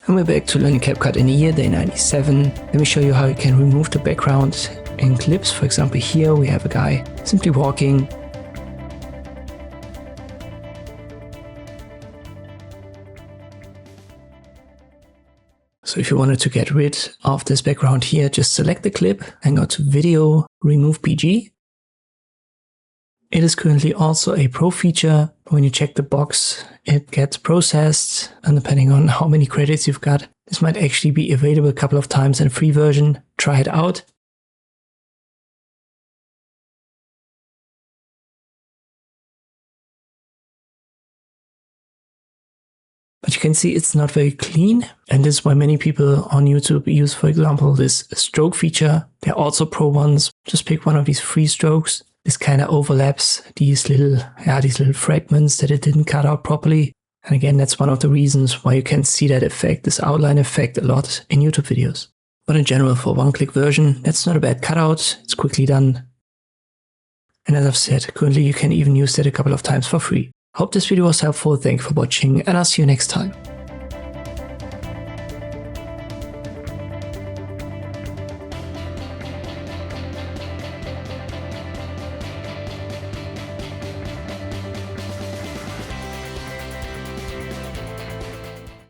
And we're back to learning CapCut in a year, day 97. Let me show you how you can remove the background in clips. For example, here we have a guy simply walking. So if you wanted to get rid of this background here, just select the clip and go to Video, Remove PG. It is currently also a pro feature. When you check the box, it gets processed, and depending on how many credits you've got, this might actually be available a couple of times in a free version. Try it out. But you can see it's not very clean, and this is why many people on YouTube use, for example, this stroke feature. There are also pro ones. Just pick one of these free strokes. This kind of overlaps these little fragments that it didn't cut out properly. And again, that's one of the reasons why you can see that effect, this outline effect, a lot in YouTube videos. But in general, for a one-click version, that's not a bad cutout. It's quickly done. And as I've said, currently you can even use that a couple of times for free. Hope this video was helpful. Thank you for watching, and I'll see you next time.